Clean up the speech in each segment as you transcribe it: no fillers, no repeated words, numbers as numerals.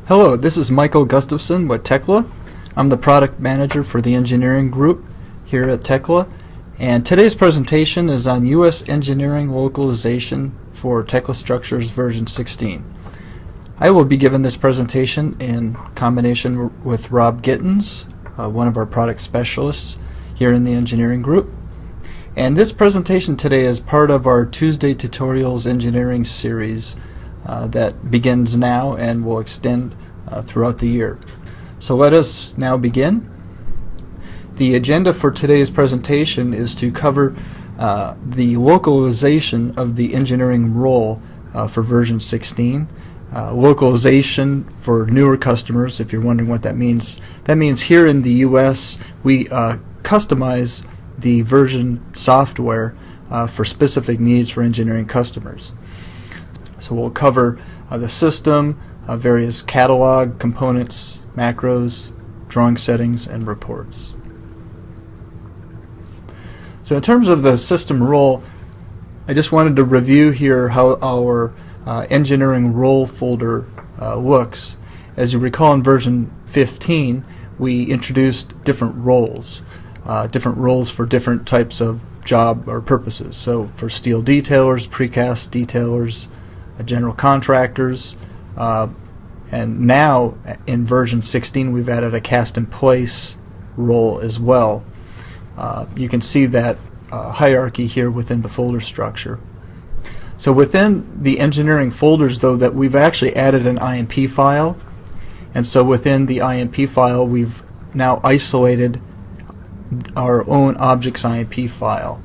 Hello, this is Michael Gustafson with Tekla. I'm the product manager for the engineering group here at Tekla, and today's presentation is on U.S. engineering localization for Tekla Structures version 16. I will be giving this presentation in combination with Rob Gittens, one of our product specialists here in the engineering group. And this presentation today is part of our Tuesday Tutorials engineering series that begins now and will extend throughout the year. So let us now begin. The agenda for today's presentation is to cover the localization of the engineering role for version 16. Localization for newer customers, if you're wondering what that means here in the US we customize the version software for specific needs for engineering customers. So we'll cover the system, various catalog components, macros, drawing settings, and reports. So in terms of the system role, I just wanted to review here how our engineering role folder looks. As you recall, in version 15 we introduced different roles for different types of job or purposes. So for steel detailers, precast detailers, general contractors, and now in version 16 we've added a cast in place role as well. You can see that hierarchy here within the folder structure. So within the engineering folders, though, that we've actually added an InP file, and so within the InP file we've now isolated our own objects InP file,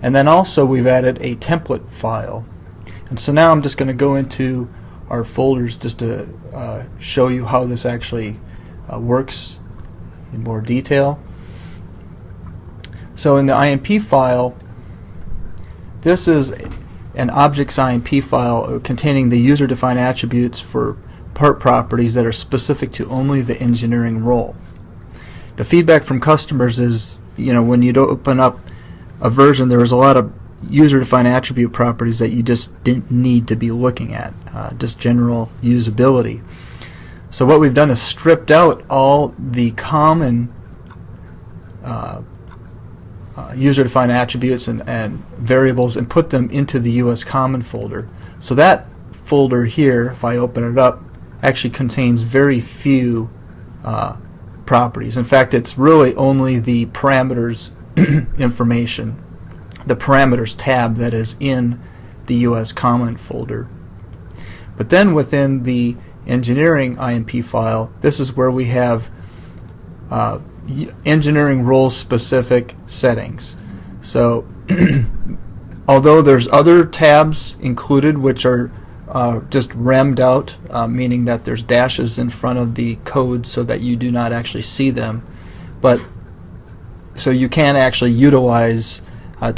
and then also we've added a template file. And so now I'm just going to go into our folders just to show you how this actually works in more detail. So in the InP file, this is an objects InP file containing the user-defined attributes for part properties that are specific to only the engineering role. The feedback from customers is, when you open up a version, there was a lot of user-defined attribute properties that you just didn't need to be looking at, just general usability. So what we've done is stripped out all the common user-defined attributes and variables and put them into the US Common folder. So that folder here, if I open it up, actually contains very few properties. In fact, it's really only the parameters information, the parameters tab that is in the US Common folder. But then within the engineering InP file, this is where we have engineering role specific settings. So although there's other tabs included which are just remmed out, meaning that there's dashes in front of the code so that you do not actually see them, but so you can actually utilize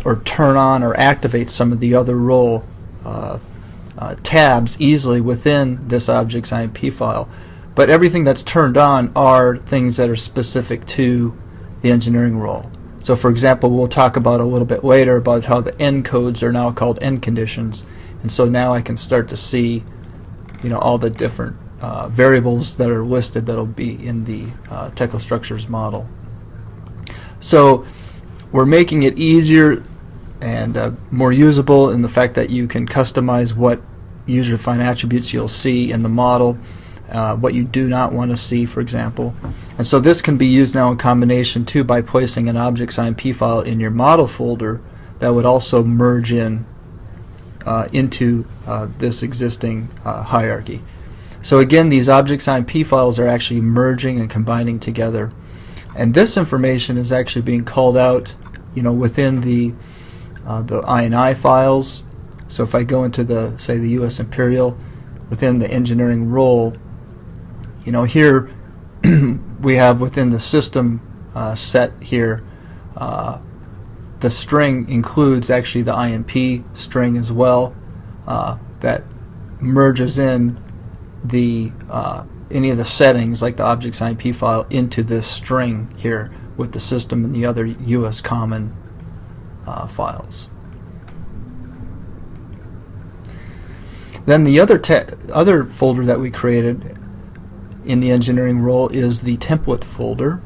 or turn on or activate some of the other role tabs easily within this objects InP file. But everything that's turned on are things that are specific to the engineering role. So for example, we'll talk about a little bit later about how the end codes are now called end conditions, and so now I can start to see all the different variables that are listed that'll be in the Tekla Structures model. So we're making it easier and more usable in the fact that you can customize what user-defined attributes you'll see in the model, what you do not want to see, for example. And so this can be used now in combination too by placing an objects InP file in your model folder that would also merge in into this existing hierarchy. So again, these objects InP files are actually merging and combining together, and this information is actually being called out within the INI files. So if I go into the US Imperial within the engineering role, here we have within the system set here, the string includes actually the InP string as well, that merges in the any of the settings like the objects InP file into this string here with the system and the other US Common files. Then the other folder that we created in the engineering role is the template folder.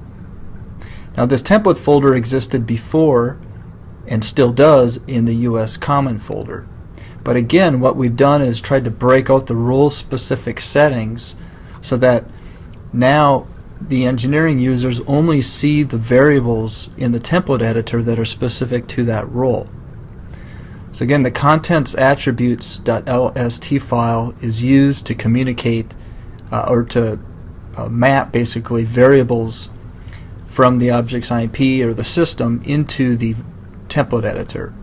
Now this template folder existed before and still does in the US Common folder. But again, what we've done is tried to break out the role-specific settings so that now the engineering users only see the variables in the template editor that are specific to that role. So again, the contents attributes.lst file is used to communicate or to map basically variables from the object's InP or the system into the template editor.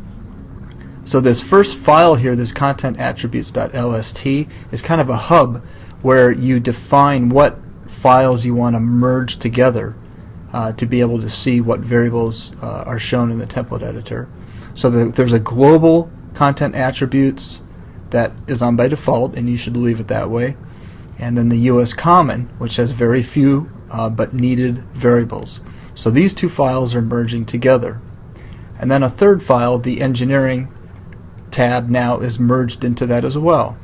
So this first file here, this content attributes.lst, is kind of a hub where you define what files you want to merge together to be able to see what variables are shown in the template editor. So there's a global content attributes that is on by default, and you should leave it that way. And then the US Common, which has very few but needed variables. So these two files are merging together. And then a third file, the engineering tab, now is merged into that as well.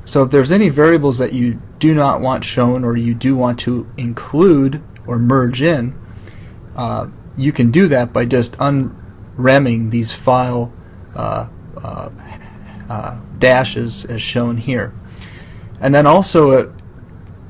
So if there's any variables that you do not want shown or you do want to include or merge in, you can do that by just unremming these file dashes as shown here. And then also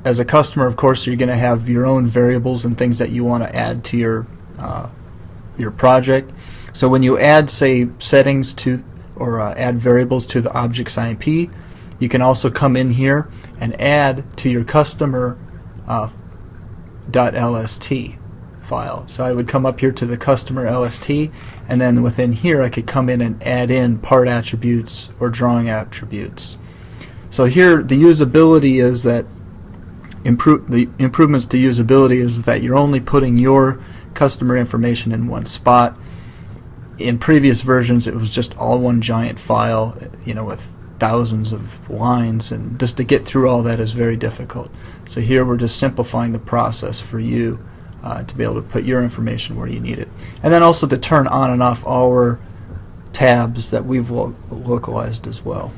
as a customer, of course, you're going to have your own variables and things that you want to add to your project. So when you add, say, settings to or add variables to the object's InP, you can also come in here and add to your customer .lst file. So I would come up here to the customer LST, and then within here I could come in and add in part attributes or drawing attributes. So here the usability is that the improvements to usability is that you're only putting your customer information in one spot. In previous versions it was just all one giant file, with thousands of lines, and just to get through all that is very difficult. So here we're just simplifying the process for you to be able to put your information where you need it. And then also to turn on and off our tabs that we've localized as well.